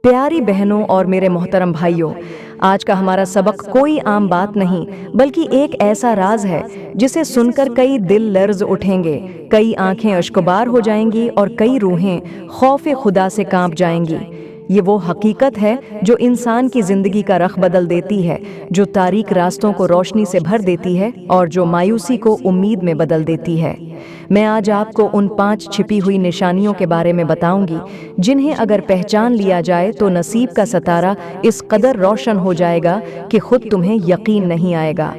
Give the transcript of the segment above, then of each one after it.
प्यारी बहनों और मेरे मोहतरम भाइयों, आज का हमारा सबक कोई आम बात नहीं बल्कि एक ऐसा राज है जिसे सुनकर कई दिल लर्ज उठेंगे, कई आंखें अश्कबार हो जाएंगी और कई रूहें खौफ खुदा से कांप जाएंगी। ये वो हकीकत है जो इंसान की जिंदगी का रख बदल देती है, जो तारीक रास्तों को रोशनी से भर देती है और जो मायूसी को उम्मीद में बदल देती है। मैं आज आपको उन 5 छिपी हुई निशानियों के बारे में बताऊंगी जिन्हें अगर पहचान लिया जाए तो नसीब का सितारा इस कदर रोशन हो जाएगा कि खुद तुम्हें यकीन नहीं आएगा।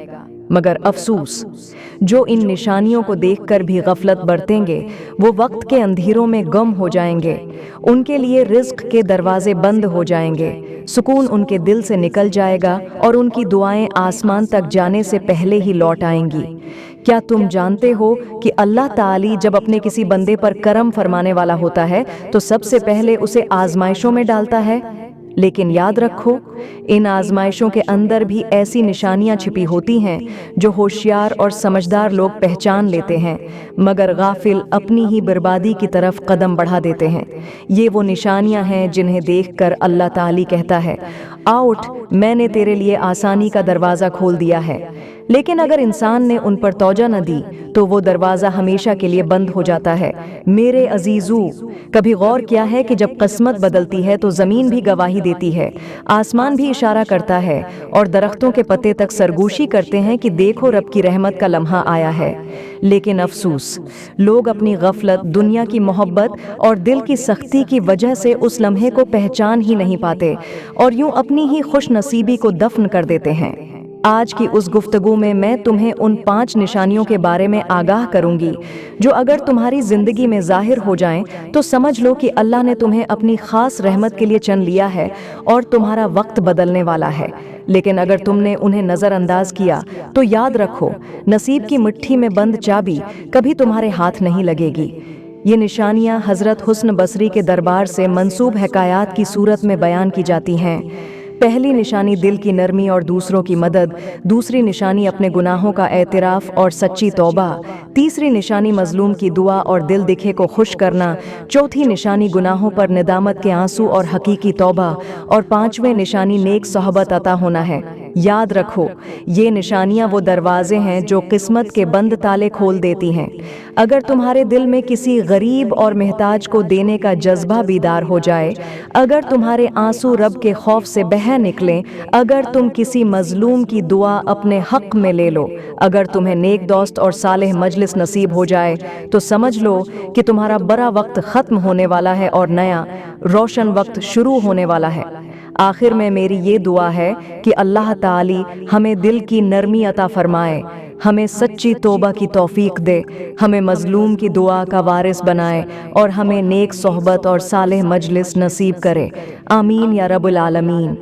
मगर अफसोस, जो इन निशानियों को देखकर भी गफलत बरतेंगे वो वक्त के अंधेरों में गुम हो जाएंगे। उनके लिए रिज्क के दरवाजे बंद हो जाएंगे, सुकून उनके दिल से निकल जाएगा और उनकी दुआएं आसमान तक जाने से पहले ही लौट आएंगी। क्या तुम जानते हो कि अल्लाह ताली जब अपने किसी बंदे पर करम फरमाने वाला होता है तो सबसे पहले उसे आजमाइशों में डालता है? लेकिन याद रखो, इन आजमाइशों के अंदर भी ऐसी निशानियां छिपी होती हैं जो होशियार और समझदार लोग पहचान लेते हैं, मगर गाफिल अपनी ही बर्बादी की तरफ कदम बढ़ा देते हैं। ये वो निशानियां हैं जिन्हें देखकर अल्लाह ताली कहता है, आ उठ, मैंने तेरे लिए आसानी का दरवाज़ा खोल दिया है। लेकिन अगर इंसान ने उन पर तौजा न दी तो वो दरवाज़ा हमेशा के लिए बंद हो जाता है। मेरे अजीजू, कभी गौर किया है कि जब किस्मत बदलती है तो ज़मीन भी गवाही देती है, आसमान भी इशारा करता है और दरख्तों के पत्ते तक सरगोशी करते हैं कि देखो रब की रहमत का लम्हा आया है। लेकिन अफसोस, लोग अपनी गफलत, दुनिया की मोहब्बत और दिल की सख्ती की वजह से उस लम्हे को पहचान ही नहीं पाते और यूं अपनी ही खुश नसीबी को दफन कर देते हैं। आज की उस गुफ्तगू में मैं तुम्हें उन 5 निशानियों के बारे में आगाह करूंगी जो अगर तुम्हारी जिंदगी में जाहिर हो जाएं तो समझ लो कि अल्लाह ने तुम्हें अपनी खास रहमत के लिए चुन लिया है और तुम्हारा वक्त बदलने वाला है। लेकिन अगर तुमने उन्हें नज़रअंदाज किया तो याद रखो, नसीब की मुट्ठी में बंद चाबी कभी तुम्हारे हाथ नहीं लगेगी। ये निशानियां हज़रत हुस्न बसरी के दरबार से मंसूब हकायात की सूरत में बयान की जाती हैं। पहली निशानी दिल की नरमी और दूसरों की मदद, दूसरी निशानी अपने गुनाहों का एतराफ़ और सच्ची तौबा, तीसरी निशानी मजलूम की दुआ और दिल दिखे को खुश करना, चौथी निशानी गुनाहों पर निदामत के आंसू और हकीकी तौबा और 5वें निशानी नेक सोहबत अता होना है। याद रखो, ये निशानियां वो दरवाजे हैं जो किस्मत के बंद ताले खोल देती हैं। अगर तुम्हारे दिल में किसी गरीब और मोहताज को देने का जज्बा बीदार हो जाए, अगर तुम्हारे आंसू रब के खौफ से बह निकलें, अगर तुम किसी मजलूम की दुआ अपने हक में ले लो, अगर तुम्हें नेक दोस्त और सालेह मजलिस नसीब हो जाए तो समझ लो कि तुम्हारा बड़ा वक्त खत्म होने वाला है और नया रोशन वक्त शुरू होने वाला है। आखिर में मेरी ये दुआ है कि अल्लाह ताली हमें दिल की नरमी अता फरमाए, हमें सच्ची तौबा की तौफीक दे, हमें मजलूम की दुआ का वारिस बनाए और हमें नेक सोहबत और सालेह मजलिस नसीब करे। आमीन या रब्बुल आलमीन।